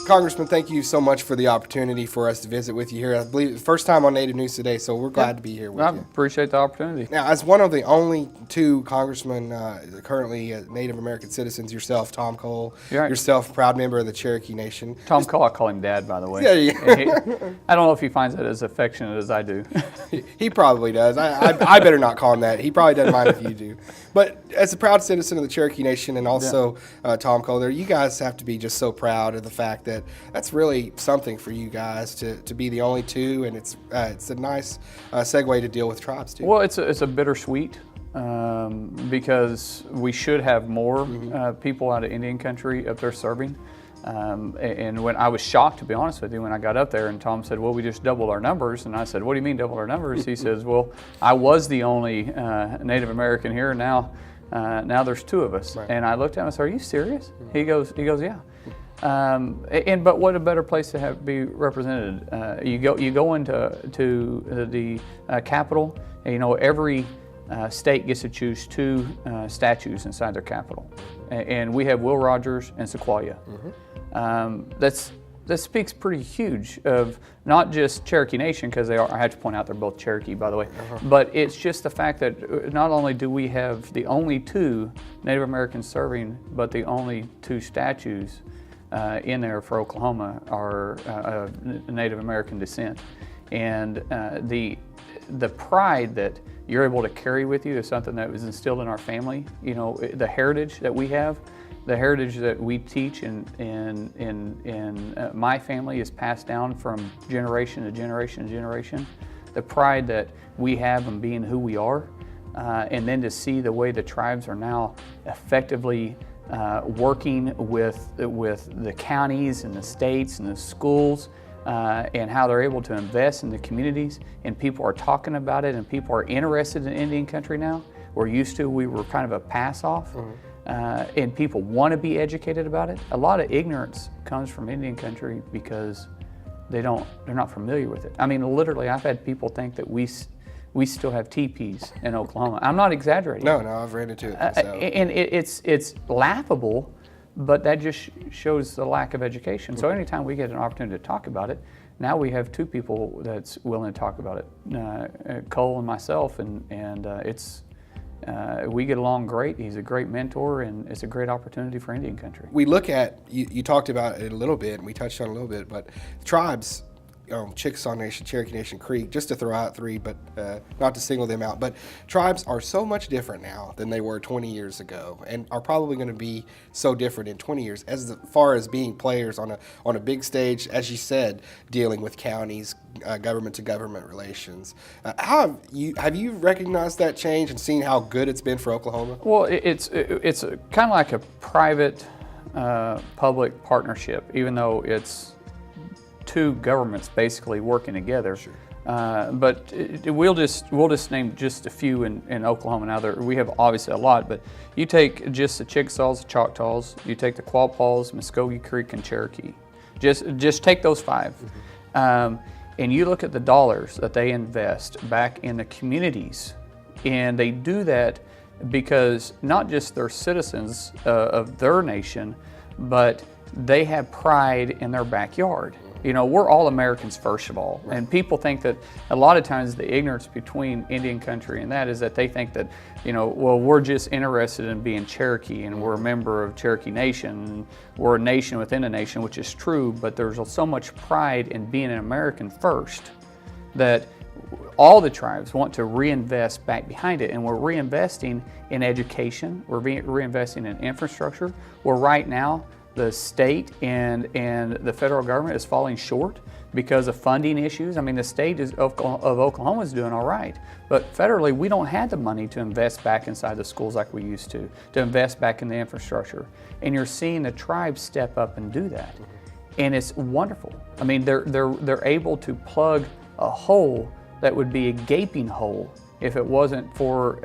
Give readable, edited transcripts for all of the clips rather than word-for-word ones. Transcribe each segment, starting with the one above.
Congressman, thank you so much for the opportunity for us to visit with you here. I believe it's the first time on Native News Today, so we're glad to be here with I you. appreciate the opportunity. Now, as one of the only two congressmen currently Native American citizens, yourself, Tom Cole, You're right. yourself, proud member of the Cherokee Nation. Tom Cole, I call him Dad, by the way. Yeah. I don't know if he finds that as affectionate as I do. He probably does. I better not call him that. He probably doesn't mind if you do. But as a proud citizen of the Cherokee Nation, and also Tom Cole there, you guys have to be just so proud of the fact that that's really something for you guys to be the only two, and it's a nice segue to deal with tribes too. Well, it's a bittersweet because we should have more people out of Indian country up there serving. And when I was shocked, to be honest with you, when I got up there and Tom said, well, we just doubled our numbers. And I said, what do you mean doubled our numbers? He says, well, I was the only Native American here. Now there's two of us. Right. And I looked at him and said, are you serious? He goes, yeah. But what a better place to be represented. You go into the Capitol, and Every state gets to choose two statues inside their capital, and we have Will Rogers and Sequoia. That speaks pretty huge of not just Cherokee Nation, because I have to point out they're both Cherokee, by the way, but it's just the fact that not only do we have the only two Native Americans serving, but the only two statues in there for Oklahoma are Native American descent, and the pride that you're able to carry with you is something that was instilled in our family. The heritage that we have, the heritage that we teach in my family is passed down from generation to generation to generation. The pride that we have in being who we are, and then to see the way the tribes are now effectively working with the counties and the states and the schools, and how they're able to invest in the communities, and people are talking about it, and people are interested in Indian country now. We were kind of a pass off, and people want to be educated about it. A lot of ignorance comes from Indian country because they're not familiar with it. I mean, literally, I've had people think that we still have teepees in Oklahoma. I'm not exaggerating. No, I've ran into it myself. And it's laughable, but that just shows the lack of education. So anytime we get an opportunity to talk about it, now we have two people that's willing to talk about it, Cole and myself, and we get along great. He's a great mentor, and it's a great opportunity for Indian country. We look at, you talked about it a little bit, and we touched on it a little bit, but tribes, Chickasaw Nation, Cherokee Nation, Creek, just to throw out three, but not to single them out. But tribes are so much different now than they were 20 years ago, and are probably going to be so different in 20 years as far as being players on a big stage, as you said, dealing with counties, government to government relations. How have you recognized that change and seen how good it's been for Oklahoma? Well, it's kind of like a private public partnership, even though it's two governments basically working together. Sure. But we'll just name just a few in Oklahoma. Now we have obviously a lot, but you take just the Chickasaws, the Choctaws, you take the Quapaws, Muskogee Creek, and Cherokee. Just take those five, and you look at the dollars that they invest back in the communities, and they do that because not just they're citizens of their nation, but they have pride in their backyard. We're all Americans, first of all. And people think that a lot of times the ignorance between Indian country and that is that they think that, well, we're just interested in being Cherokee, and we're a member of Cherokee Nation, and we're a nation within a nation, which is true, but there's so much pride in being an American first that all the tribes want to reinvest back behind it. And we're reinvesting in education, we're reinvesting in infrastructure, where right now, the state and the federal government is falling short because of funding issues. I mean, the state of Oklahoma is doing all right, but federally we don't have the money to invest back inside the schools like we used to invest back in the infrastructure. And you're seeing the tribes step up and do that, and it's wonderful. I mean, they're able to plug a hole that would be a gaping hole if it wasn't for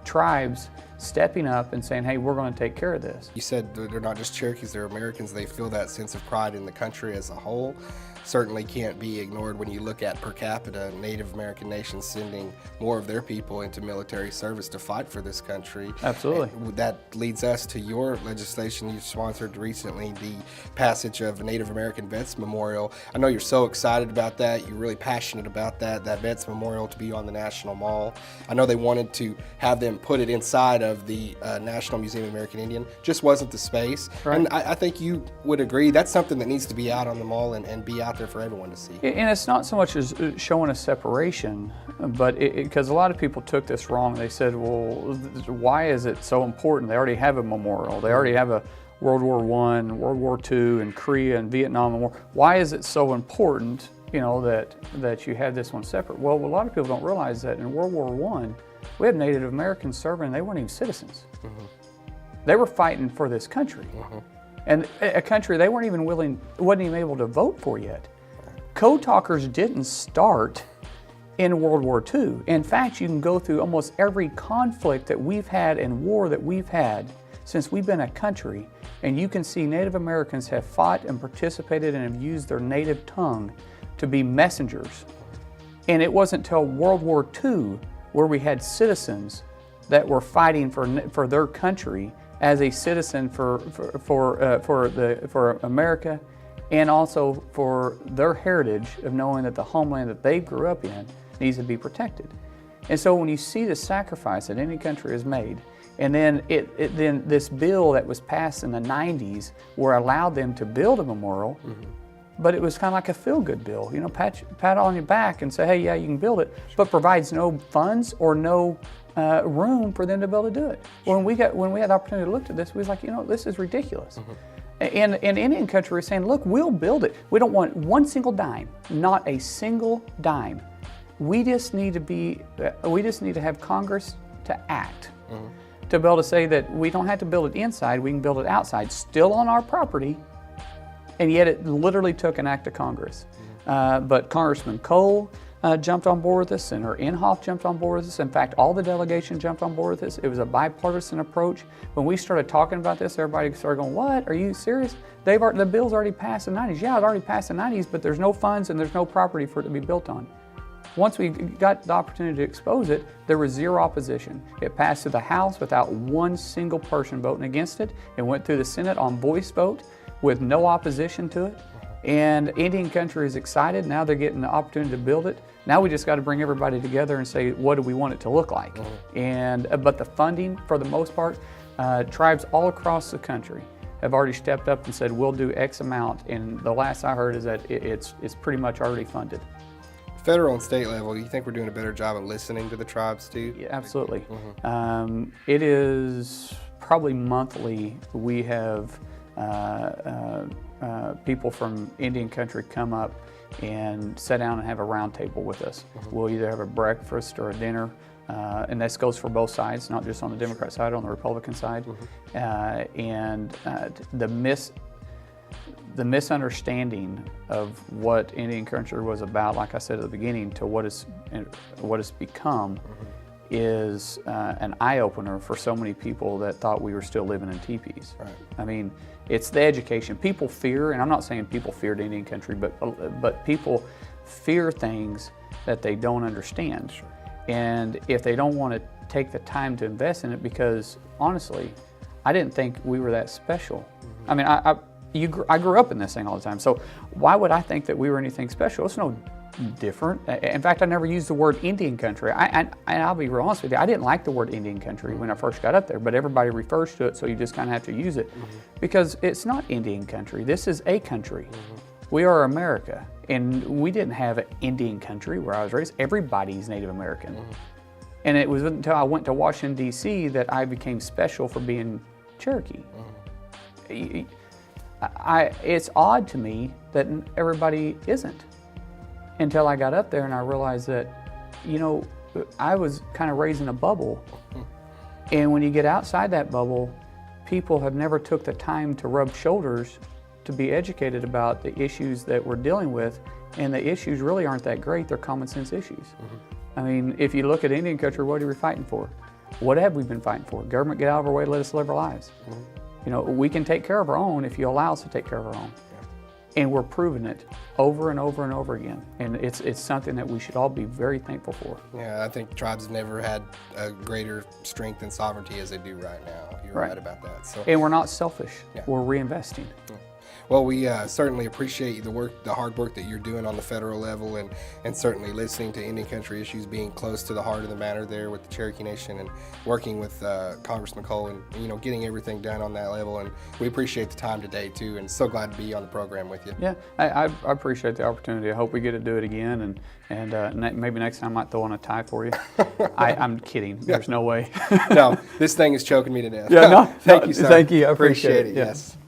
tribes stepping up and saying, hey, we're going to take care of this. You said they're not just Cherokees, they're Americans. They feel that sense of pride in the country as a whole. Certainly can't be ignored when you look at per capita Native American nations sending more of their people into military service to fight for this country. Absolutely. And that leads us to your legislation you sponsored recently, the passage of a Native American Vets Memorial. I know you're so excited about that. You're really passionate about that Vets Memorial to be on the National Mall. I know they wanted to have them put it inside of the National Museum of American Indian. Just wasn't the space. Right. And I think you would agree that's something that needs to be out on the mall and be out there for everyone to see. And it's not so much as showing a separation, but because a lot of people took this wrong. They said, well, why is it so important? They already have a memorial. They already have a World War I, World War II, and Korea and Vietnam Memorial. Why is it so important, that you have this one separate? Well, a lot of people don't realize that in World War I, we had Native Americans serving, and they weren't even citizens. Mm-hmm. They were fighting for this country. Mm-hmm. And a country they wasn't even able to vote for yet. Code talkers didn't start in World War II. In fact, you can go through almost every conflict that we've had and war that we've had since we've been a country, and you can see Native Americans have fought and participated and have used their native tongue to be messengers. And it wasn't until World War II where we had citizens that were fighting for their country as a citizen for America, and also for their heritage of knowing that the homeland that they grew up in needs to be protected. And so when you see the sacrifice that any country has made, and then then this bill that was passed in the 90s where allowed them to build a memorial, mm-hmm. but it was kind of like a feel-good bill, pat on your back and say, hey, yeah, you can build it, but provides no funds or no room for them to be able to do it. When we had the opportunity to look at this, we was like, this is ridiculous. Mm-hmm. And Indian country is saying, look, we'll build it. We don't want one single dime, not a single dime. We just need to have Congress to act, mm-hmm. to be able to say that we don't have to build it inside, we can build it outside, still on our property, and yet it literally took an act of Congress. Mm-hmm. But Congressman Cole jumped on board with this, Senator Inhofe jumped on board with this. In fact, all the delegation jumped on board with this. It was a bipartisan approach. When we started talking about this, everybody started going, what, are you serious? The bill's already passed in the 90s. Yeah, it already passed in the 90s, but there's no funds and there's no property for it to be built on. Once we got the opportunity to expose it, there was zero opposition. It passed through the House without one single person voting against it. It went through the Senate on voice vote with no opposition to it. And Indian country is excited. Now they're getting the opportunity to build it. Now we just got to bring everybody together and say, what do we want it to look like? Mm-hmm. But the funding, for the most part, tribes all across the country have already stepped up and said, we'll do X amount. And the last I heard is that it's pretty much already funded. Federal and state level, do you think we're doing a better job of listening to the tribes too? Yeah, absolutely. Mm-hmm. It is probably monthly we have people from Indian country come up and sit down and have a round table with us. Mm-hmm. We'll either have a breakfast or a dinner, and this goes for both sides, not just on the Democrat side, on the Republican side. Mm-hmm. The misunderstanding of what Indian country was about, like I said at the beginning, to what it's become, mm-hmm. is an eye-opener for so many people that thought we were still living in teepees. Right. I mean, it's the education. People fear, and I'm not saying people feared Indian country, but people fear things that they don't understand. Sure. And if they don't want to take the time to invest in it, because honestly, I didn't think we were that special. Mm-hmm. I mean, I grew up in this thing all the time, so why would I think that we were anything special? It's no different. In fact, I never used the word Indian country. And I'll be real honest with you, I didn't like the word Indian country when I first got up there, but everybody refers to it, so you just kind of have to use it. Mm-hmm. Because it's not Indian country. This is a country. Mm-hmm. We are America, and we didn't have an Indian country where I was raised. Everybody's Native American. Mm-hmm. And it was until I went to Washington, D.C. that I became special for being Cherokee. Mm-hmm. It's odd to me that everybody isn't, until I got up there and I realized that, I was kind of raised in a bubble. And when you get outside that bubble, people have never took the time to rub shoulders to be educated about the issues that we're dealing with. And the issues really aren't that great. They're common sense issues. Mm-hmm. I mean, if you look at Indian country, what are we fighting for? What have we been fighting for? Government, get out of our way, let us live our lives. You know, we can take care of our own if you allow us to take care of our own. And we're proving it over and over and over again. And it's something that we should all be very thankful for. Yeah, I think tribes have never had a greater strength and sovereignty as they do right now. You're right about that. So, and we're not selfish. We're reinvesting. Well, we certainly appreciate the hard work that you're doing on the federal level, and certainly listening to Indian country issues, being close to the heart of the matter there with the Cherokee Nation, and working with Congressman Mullin, you know, getting everything done on that level. And we appreciate the time today too, and so glad to be on the program with you. Yeah, I appreciate the opportunity. I hope we get to do it again, and maybe next time I might throw on a tie for you. I'm kidding. There's no way. No, this thing is choking me to death. Yeah, no, Thank you, sir. Thank you. I appreciate it. Yes.